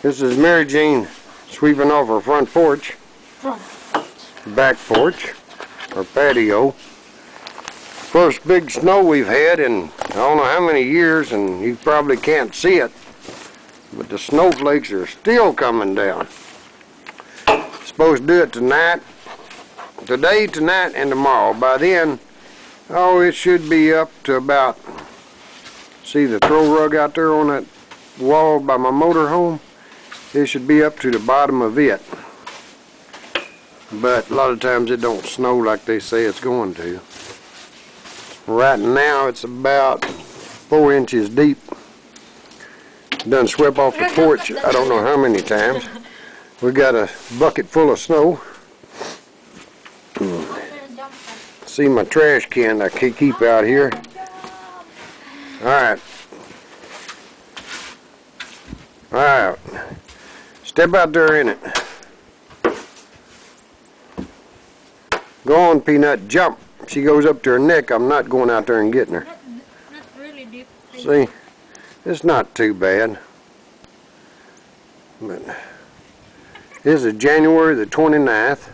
This is Mary Jean sweeping off her front porch, back porch, or patio. First big snow we've had in I don't know how many years, and you probably can't see it, but the snowflakes are still coming down. Supposed to do it tonight, today, tonight, and tomorrow. By then, oh, it should be up to about, see the throw rug out there on that wall by my motor home? It should be up to the bottom of it. But a lot of times it don't snow like they say it's going to. Right now it's about 4 inches deep. Done swept off the porch I don't know how many times. We got a bucket full of snow. See my trash can I keep out here. Alright. Alright. Step out there in it. Go on, Peanut, jump. She goes up to her neck. I'm not going out there and getting her. Not really deep. See, it's not too bad. But this is January the 29th.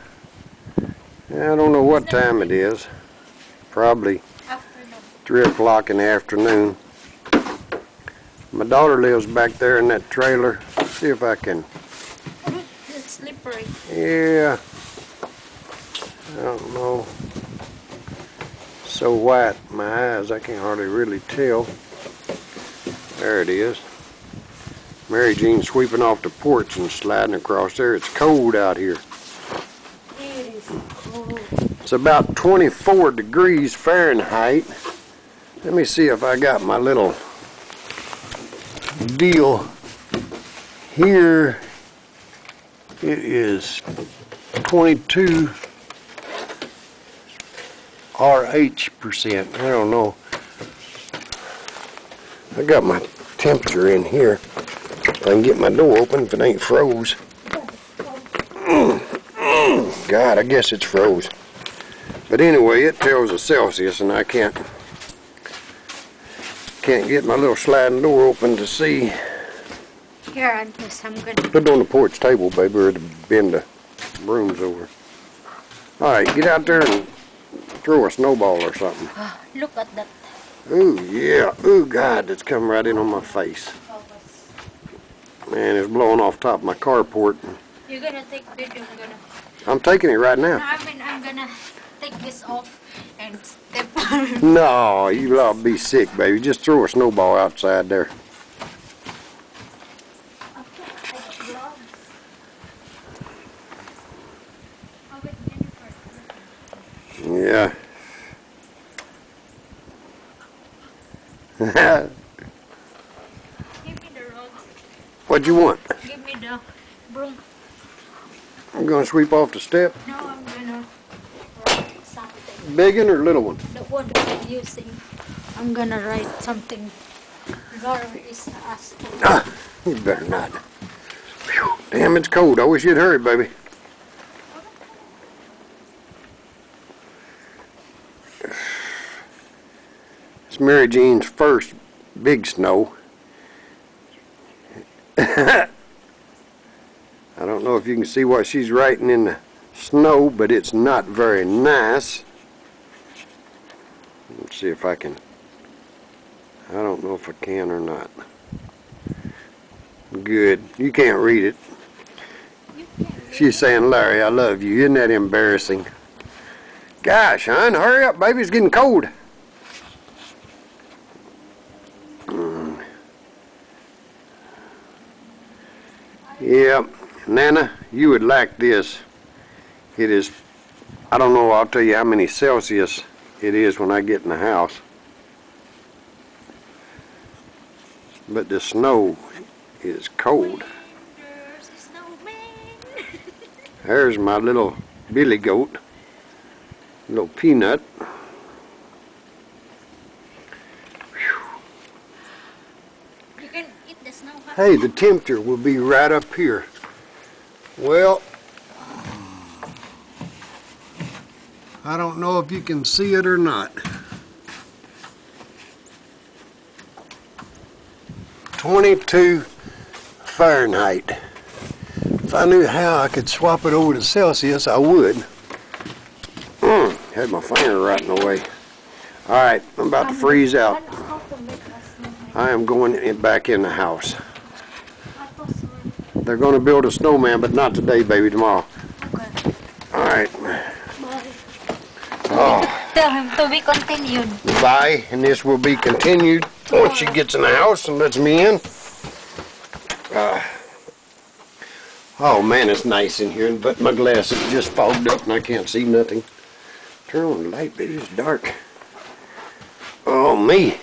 I don't know what time it is. Probably 3 o'clock in the afternoon. My daughter lives back there in that trailer. See if I can. It's slippery. Yeah. I don't know. So white in my eyes I can't hardly really tell. There it is. Mary Jean sweeping off the porch and sliding across there. It's cold out here. It is cold. It's about 24 degrees Fahrenheit. Let me see if I got my little deal here. It is 22 RH%. I don't know. I got my temperature in here. I can get my door open if it ain't froze. God, I guess it's froze. But anyway, it tells a Celsius, and I can't get my little sliding door open to see. Here, I guess I'm gonna Put it on the porch table, baby, or to bend the brooms over. All right, get out there and throw a snowball or something. look at that. Ooh, yeah. Ooh, God, it's coming right in on my face. Man, it's blowing off top of my carport. You're gonna take video. I'm taking it right No, now. I mean, I'm gonna take this off and step. No, you'll all be sick, baby. Just throw a snowball outside there. Yeah. Give me the rugs. What you want? Give me the broom. I'm gonna sweep off the step. No, I'm gonna write something. Big one or little one? The one that I'm using. I'm gonna write something. Laura is asking. Ah, you better not. Whew, damn, it's cold. I wish you'd hurry, baby. It's Mary Jean's first big snow. I don't know if you can see what she's writing in the snow, but it's not very nice. Let's see if I can. I don't know if I can or not. Good. You can't read it. She's saying, Larry, I love you. Isn't that embarrassing? Gosh, hon, hurry up, baby. It's getting cold. Yeah, Nana, you would like this. It is, I don't know, I'll tell you how many Celsius it is when I get in the house. But the snow is cold. There's a snowman. There's my little billy goat, little Peanut. You can eat the snow. Hey, the temperature will be right up here. Well, I don't know if you can see it or not. 22 Fahrenheit. If I knew how I could swap it over to Celsius, I would. Had my finger right in the way. Alright, I'm about to freeze out. I am going back in the house. They're going to build a snowman, but not today, baby, tomorrow. Okay. Alright. Oh. Tell him to be continued. Bye, and this will be continued once she gets in the house and lets me in. Oh man, it's nice in here, but my glasses just fogged up and I can't see nothing. Turn on the light, baby, it's dark. Oh, me.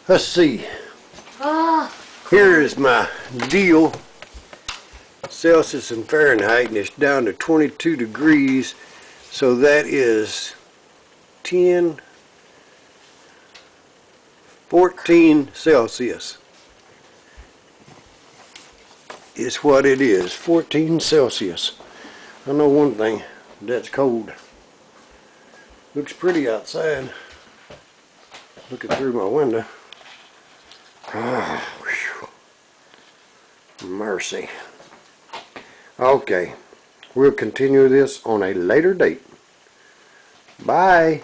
Let's see. Here is my deal. Celsius and Fahrenheit, and it's down to 22 degrees. So that is 14 Celsius. Is what it is, 14 Celsius. I know one thing, that's cold. Looks pretty outside. Looking through my window. Oh, whew. Mercy. Okay, we'll continue this on a later date. Bye.